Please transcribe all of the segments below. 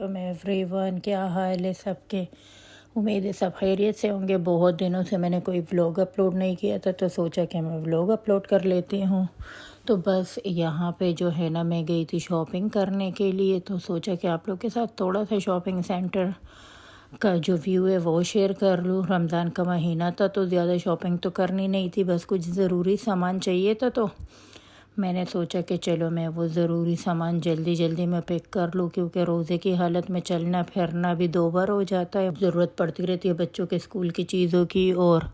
वालेकुम एवरीवन, क्या हाल है सबके। उम्मीद है सब खैरियत से होंगे। बहुत दिनों से मैंने कोई व्लॉग अपलोड नहीं किया था तो सोचा कि मैं व्लॉग अपलोड कर लेती हूँ। तो बस यहाँ पे जो है ना, मैं गई थी शॉपिंग करने के लिए, तो सोचा कि आप लोग के साथ थोड़ा सा शॉपिंग सेंटर का जो व्यू है वो शेयर कर लूँ। रमज़ान का महीना था तो ज़्यादा शॉपिंग तो करनी नहीं थी, बस कुछ ज़रूरी सामान चाहिए था, तो मैंने सोचा कि चलो मैं वो ज़रूरी सामान जल्दी जल्दी में पिक कर लूँ, क्योंकि रोज़े की हालत में चलना फिरना भी 2 बार हो जाता है। ज़रूरत पड़ती रहती है बच्चों के स्कूल की चीज़ों की और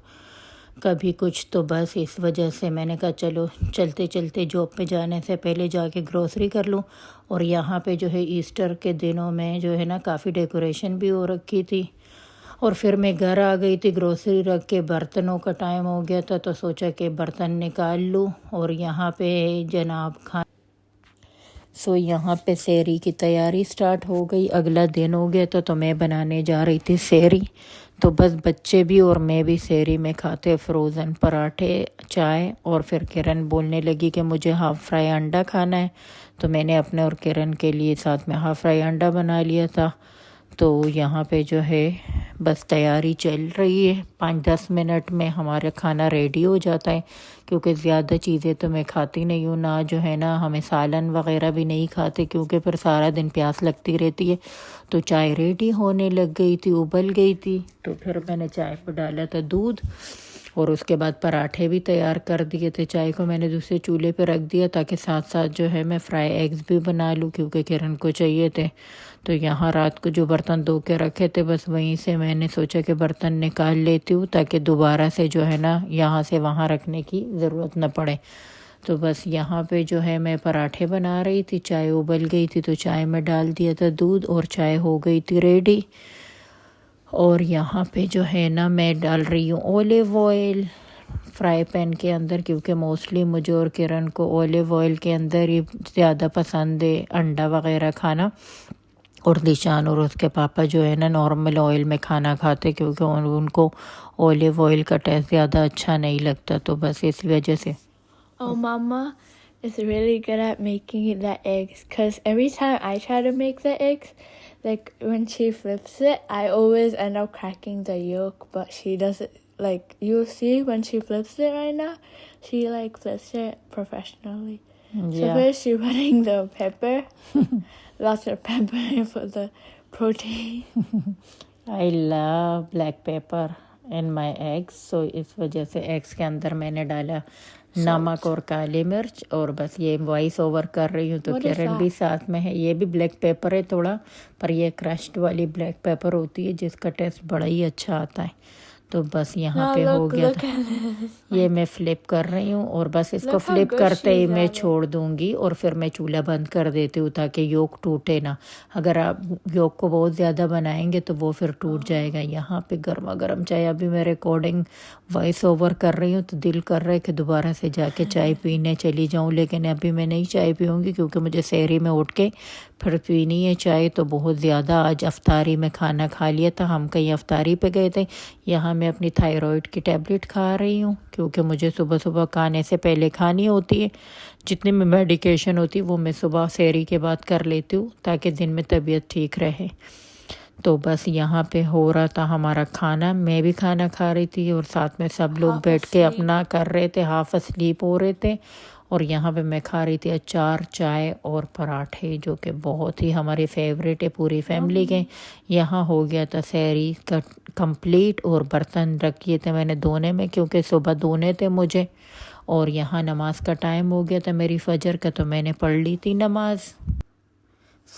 कभी कुछ, तो बस इस वजह से मैंने कहा चलो चलते चलते जॉब पे जाने से पहले जाके ग्रोसरी कर लूँ। और यहाँ पे जो है ईस्टर के दिनों में जो है ना, काफ़ी डेकोरेशन भी हो रखी थी। और फिर मैं घर आ गई थी, ग्रोसरी रख के बर्तनों का टाइम हो गया था, तो सोचा कि बर्तन निकाल लूँ। और यहाँ पे जनाब खान यहाँ पे सेहरी की तैयारी स्टार्ट हो गई। अगला दिन हो गया तो मैं बनाने जा रही थी सेहरी। तो बस बच्चे भी और मैं भी सेहरी में खाते फ्रोज़न पराठे, चाय। और फिर किरण बोलने लगी कि मुझे हाफ़ फ्राई अंडा खाना है, तो मैंने अपने और किरण के लिए साथ में हाफ़ फ्राई अंडा बना लिया था। तो यहाँ पे जो है बस तैयारी चल रही है। 5-10 मिनट में हमारा खाना रेडी हो जाता है, क्योंकि ज़्यादा चीज़ें तो मैं खाती नहीं हूँ ना, जो है ना हमें सालन वगैरह भी नहीं खाते, क्योंकि फिर सारा दिन प्यास लगती रहती है। तो चाय रेडी होने लग गई थी, उबल गई थी, तो फिर मैंने चाय पर डाला था दूध और उसके बाद पराठे भी तैयार कर दिए थे। चाय को मैंने दूसरे चूल्हे पे रख दिया ताकि साथ साथ जो है मैं फ्राई एग्स भी बना लूँ, क्योंकि किरण को चाहिए थे। तो यहाँ रात को जो बर्तन धो के रखे थे, बस वहीं से मैंने सोचा कि बर्तन निकाल लेती हूँ ताकि दोबारा से जो है ना यहाँ से वहाँ रखने की ज़रूरत न पड़े। तो बस यहाँ पे जो है मैं पराठे बना रही थी, चाय उबल गई थी तो चाय में डाल दिया था दूध और चाय हो गई थी रेडी। और यहाँ पे जो है ना मैं डाल रही हूँ ऑलिव ऑयल फ्राई पैन के अंदर, क्योंकि मोस्टली मुझे और किरण को ऑलिव ऑयल के अंदर ही ज़्यादा पसंद है अंडा वगैरह खाना। और निशान और उसके पापा जो है ना नॉर्मल ऑयल में खाना खाते, क्योंकि उनको ऑलिव ऑयल का टेस्ट ज़्यादा अच्छा नहीं लगता, तो बस इस वजह से। Oh, Mama is really good at making the eggs, because every time I try to make the eggs, like when she flips it, I always end up cracking the yolk, but she doesn't. Like, you'll see when she flips it right now, she like flips it professionally. So Yeah. first she's putting the pepper, lots of pepper for the protein. I love black pepper in my eggs, so इस वजह से eggs के अंदर मैंने डाला नमक और काली मिर्च, और बस ये वॉइस ओवर कर रही हूँ तो किरण भी साथ में है। ये भी ब्लैक पेपर है थोड़ा, पर ये क्रश्ड वाली ब्लैक पेपर होती है जिसका टेस्ट बड़ा ही अच्छा आता है। तो बस यहाँ पे हो गया था। ये मैं फ्लिप कर रही हूँ और बस इसको फ्लिप करते ही मैं छोड़ दूँगी और फिर मैं चूल्हा बंद कर देती हूँ ताकि योक टूटे ना। अगर आप योक को बहुत ज़्यादा बनाएंगे तो वो फिर टूट जाएगा। यहाँ पे गर्मा गर्म चाय, अभी मैं रिकॉर्डिंग वॉइस ओवर कर रही हूँ तो दिल कर रहा है कि दोबारा से जाके चाय पीने चली जाऊँ, लेकिन अभी मैं नहीं चाय पीऊँगी क्योंकि मुझे सेहरी में उठ के फिर पीनी है चाय। तो बहुत ज़्यादा आज अफ्तारी में खाना खा लिया था, हम कहीं अफ्तारी पे गए थे। यहाँ मैं अपनी थायराइड की टैबलेट खा रही हूँ, क्योंकि मुझे सुबह सुबह खाने से पहले खानी होती है। जितनी में मेडिकेशन होती है वो मैं सुबह सेहरी के बाद कर लेती हूँ ताकि दिन में तबीयत ठीक रहे। तो बस यहाँ पे हो रहा था हमारा खाना, मैं भी खाना खा रही थी और साथ में सब लोग बैठ के अपना कर रहे थे, हाफ स्लीप हो रहे थे। और यहाँ पे मैं खा रही थी अचार, चाय और पराठे, जो कि बहुत ही हमारे फेवरेट है पूरी फैमिली के। यहाँ हो गया था सेहरी का कंप्लीट और बर्तन रखिए थे मैंने धोने में, क्योंकि सुबह धोने थे मुझे। और यहाँ नमाज का टाइम हो गया था मेरी फजर का, तो मैंने पढ़ ली थी नमाज।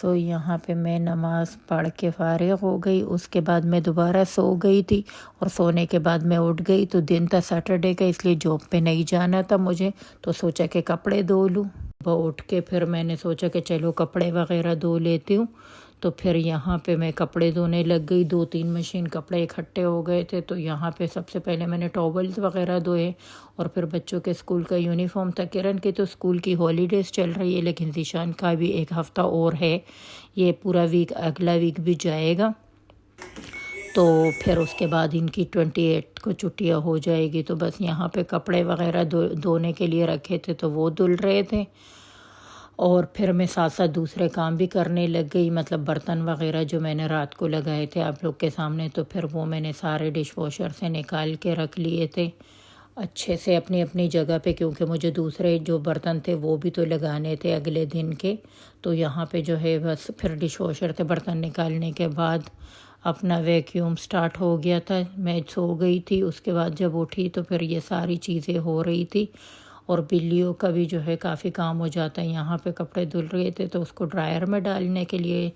यहाँ पे मैं नमाज़ पढ़ के फ़ारिग हो गई। उसके बाद मैं दोबारा सो गई थी और सोने के बाद मैं उठ गई, तो दिन था सैटरडे का, इसलिए जॉब पे नहीं जाना था मुझे, तो सोचा कि कपड़े धो लूँ। सुबह उठ के फिर मैंने सोचा कि चलो कपड़े वगैरह धो लेती हूँ। तो फिर यहाँ पे मैं कपड़े धोने लग गई। 2-3 मशीन कपड़े इकट्ठे हो गए थे, तो यहाँ पे सबसे पहले मैंने टॉवल्स वगैरह धोए और फिर बच्चों के स्कूल का यूनिफॉर्म था। किरण की तो स्कूल की हॉलीडेज़ चल रही है, लेकिन ज़ीशान का भी 1 हफ़्ता और है, ये पूरा वीक अगला वीक भी जाएगा। तो फिर उसके बाद इनकी 28 को छुट्टियाँ हो जाएगी। तो बस यहाँ पे कपड़े वगैरह धोने के लिए रखे थे, तो वो धुल रहे थे। और फिर मैं साथ साथ दूसरे काम भी करने लग गई, मतलब बर्तन वगैरह जो मैंने रात को लगाए थे आप लोग के सामने, तो फिर वो मैंने सारे डिश वॉशर से निकाल के रख लिए थे अच्छे से अपनी अपनी जगह पे, क्योंकि मुझे दूसरे जो बर्तन थे वो भी तो लगाने थे अगले दिन के। तो यहाँ पे जो है बस फिर डिश वॉशर से बर्तन निकालने के बाद अपना वैक्यूम स्टार्ट हो गया था। मैं सो गई थी, उसके बाद जब उठी तो फिर ये सारी चीज़ें हो रही थी। और बिल्लियों का भी जो है काफ़ी काम हो जाता है। यहाँ पे कपड़े धुल रहे थे तो उसको ड्रायर में डालने के लिए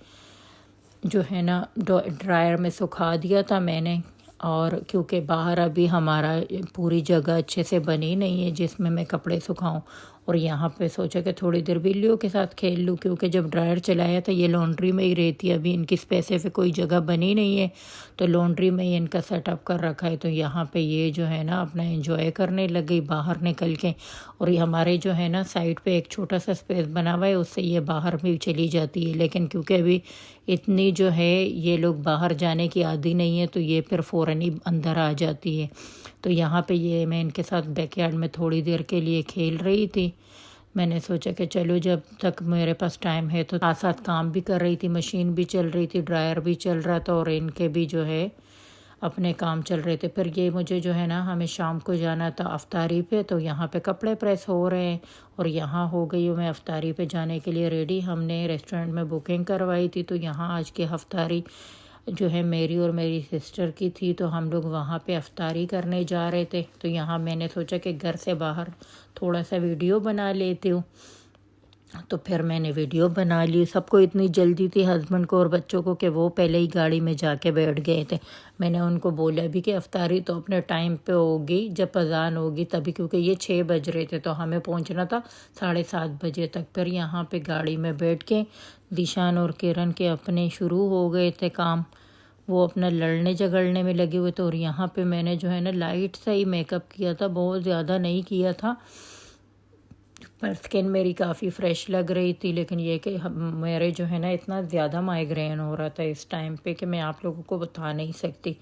जो है ना ड्रायर में सुखा दिया था मैंने। और क्योंकि बाहर अभी हमारा पूरी जगह अच्छे से बनी नहीं है जिसमें मैं कपड़े सुखाऊं, और यहाँ पे सोचा कि थोड़ी देर बिल्लियों के साथ खेल लूँ, क्योंकि जब ड्रायर चलाया था ये लॉन्ड्री में ही रहती है, अभी इनकी स्पेसिफिक कोई जगह बनी नहीं है तो लॉन्ड्री में ही इनका सेटअप कर रखा है। तो यहाँ पे ये जो है ना अपना एंजॉय करने लग गई बाहर निकल के। और ये हमारे जो है ना साइड पे एक छोटा सा स्पेस बना हुआ है, उससे ये बाहर भी चली जाती है, लेकिन क्योंकि अभी इतनी जो है ये लोग बाहर जाने की आदी नहीं है तो ये फिर फ़ौरन ही अंदर आ जाती है। तो यहाँ पे ये मैं इनके साथ बैकयार्ड में थोड़ी देर के लिए खेल रही थी। मैंने सोचा कि चलो जब तक मेरे पास टाइम है, तो साथ साथ काम भी कर रही थी, मशीन भी चल रही थी, ड्रायर भी चल रहा था और इनके भी जो है अपने काम चल रहे थे। फिर ये मुझे जो है ना हमें शाम को जाना था अफ्तारी पे, तो यहाँ पे कपड़े प्रेस हो रहे हैं और यहाँ हो गई हूँ मैं अफ्तारी पे जाने के लिए रेडी। हमने रेस्टोरेंट में बुकिंग करवाई थी, तो यहाँ आज की अफ्तारी जो है मेरी और मेरी सिस्टर की थी, तो हम लोग वहाँ पे अफ्तारी करने जा रहे थे। तो यहाँ मैंने सोचा कि घर से बाहर थोड़ा सा वीडियो बना लेती हूँ, तो फिर मैंने वीडियो बना ली। सबको इतनी जल्दी थी, हस्बैंड को और बच्चों को, कि वो पहले ही गाड़ी में जाके बैठ गए थे। मैंने उनको बोला भी कि अफ्तारी तो अपने टाइम पे होगी, जब अजान होगी तभी, क्योंकि ये 6 बज रहे थे तो हमें पहुंचना था 7:30 बजे तक। फिर यहाँ पे गाड़ी में बैठ के दिशान और किरण के अपने शुरू हो गए थे काम, वो अपना लड़ने झगड़ने में लगे हुए थे। और यहाँ पे मैंने जो है ना लाइट सा ही मेकअप किया था, बहुत ज़्यादा नहीं किया था, पर स्किन मेरी काफ़ी फ्रेश लग रही थी। लेकिन ये कि मेरे जो है ना इतना ज़्यादा माइग्रेन हो रहा था इस टाइम पे कि मैं आप लोगों को बता नहीं सकती।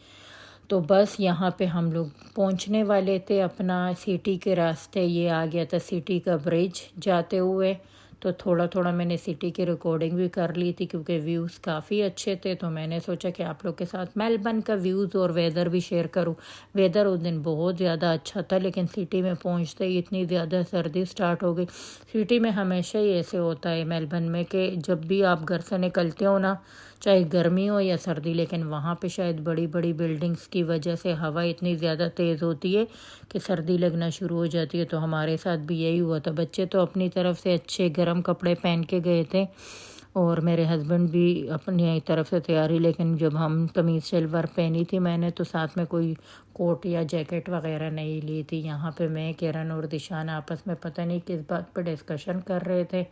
तो बस यहाँ पे हम लोग पहुँचने वाले थे अपना सिटी के रास्ते। ये आ गया था सिटी का ब्रिज जाते हुए, तो थोड़ा थोड़ा मैंने सिटी की रिकॉर्डिंग भी कर ली थी क्योंकि व्यूज़ काफ़ी अच्छे थे। तो मैंने सोचा कि आप लोग के साथ मेलबर्न का व्यूज़ और वेदर भी शेयर करूं। वेदर उस दिन बहुत ज़्यादा अच्छा था, लेकिन सिटी में पहुंचते ही इतनी ज़्यादा सर्दी स्टार्ट हो गई। सिटी में हमेशा ही ऐसे होता है मेलबर्न में कि जब भी आप घर से निकलते हो ना, चाहे गर्मी हो या सर्दी, लेकिन वहाँ पे शायद बड़ी बड़ी बिल्डिंग्स की वजह से हवा इतनी ज़्यादा तेज़ होती है कि सर्दी लगना शुरू हो जाती है। तो हमारे साथ भी यही हुआ था। बच्चे तो अपनी तरफ से अच्छे गर्म कपड़े पहन के गए थे और मेरे हस्बैंड भी अपनी तरफ से तैयारी, लेकिन जब हम कमीज़ शलवार पहनी थी मैंने, तो साथ में कोई कोट या जैकेट वगैरह नहीं ली थी। यहाँ पे मैं, किरण और दिशान आपस में पता नहीं किस बात पर डिस्कशन कर रहे थे,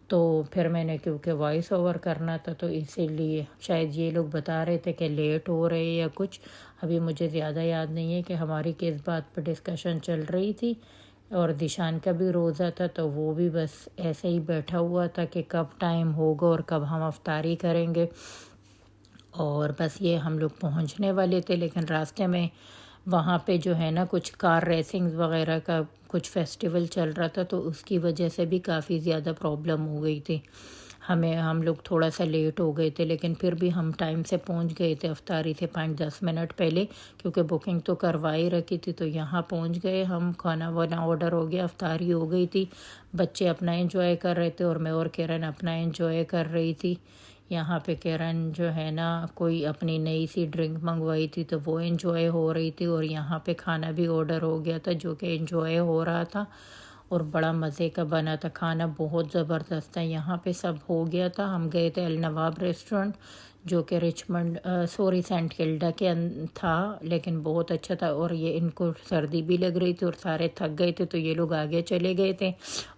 तो फिर मैंने क्योंकि वॉइस ओवर करना था तो इसीलिए शायद ये लोग बता रहे थे कि लेट हो रहे या कुछ। अभी मुझे ज़्यादा याद नहीं है कि हमारी किस बात पर डिस्कशन चल रही थी। और दिशान का भी रोज़ा था तो वो भी बस ऐसे ही बैठा हुआ था कि कब टाइम होगा और कब हम अफ्तारी करेंगे। और बस ये हम लोग पहुंचने वाले थे, लेकिन रास्ते में वहाँ पे जो है ना कुछ कार रेसिंग वगैरह का कुछ फेस्टिवल चल रहा था, तो उसकी वजह से भी काफ़ी ज़्यादा प्रॉब्लम हो गई थी हमें। हम लोग थोड़ा सा लेट हो गए थे, लेकिन फिर भी हम टाइम से पहुँच गए थे अफ्तारी से 5-10 मिनट पहले, क्योंकि बुकिंग तो करवा ही रखी थी। तो यहाँ पहुँच गए हम, खाना वाना ऑर्डर हो गया, अफ्तारी हो गई थी, बच्चे अपना एंजॉय कर रहे थे और मैं और किरण अपना एंजॉय कर रही थी। यहाँ पे किरण जो है ना कोई अपनी नई सी ड्रिंक मंगवाई थी तो वो एंजॉय हो रही थी, और यहाँ पे खाना भी ऑर्डर हो गया था जो कि एंजॉय हो रहा था और बड़ा मज़े का बना था खाना, बहुत ज़बरदस्त था। यहाँ पे सब हो गया था। हम गए थे अल नवाब रेस्टोरेंट जो कि रिचमंड सेंट किल्डा के था, लेकिन बहुत अच्छा था। और ये इनको सर्दी भी लग रही थी और सारे थक गए थे तो ये लोग आगे चले गए थे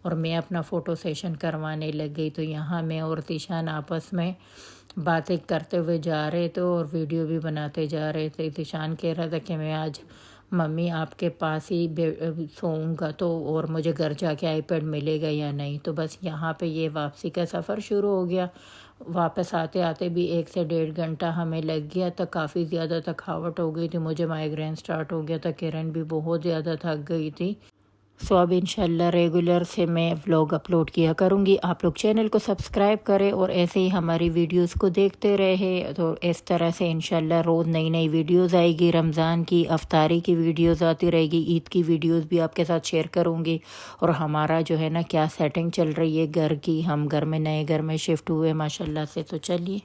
और मैं अपना फ़ोटो सेशन करवाने लग गई। तो यहाँ मैं और दिशान आपस में बातें करते हुए जा रहे थे और वीडियो भी बनाते जा रहे थे। दिशान कह रहा था कि मैं आज मम्मी आपके पास ही सोऊंगा, तो और मुझे घर जाके आईपैड मिलेगा या नहीं। तो बस यहाँ पे ये वापसी का सफ़र शुरू हो गया। वापस आते आते भी 1 से 1.5 घंटा हमें लग गया था। काफ़ी ज़्यादा थकावट हो गई थी, मुझे माइग्रेन स्टार्ट हो गया था, किरण भी बहुत ज़्यादा थक गई थी। सो अब इंशाल्लाह रेगुलर से मैं व्लॉग अपलोड किया करूँगी। आप लोग चैनल को सब्सक्राइब करें और ऐसे ही हमारी वीडियोस को देखते रहे। तो इस तरह से इंशाल्लाह रोज़ नई नई वीडियोस आएगी। रमज़ान की अफ्तारी की वीडियोस आती रहेगी, ईद की वीडियोस भी आपके साथ शेयर करूँगी। और हमारा जो है ना क्या सेटिंग चल रही है घर की, हम घर में नए घर में शिफ्ट हुए माशाल्लाह से। तो चलिए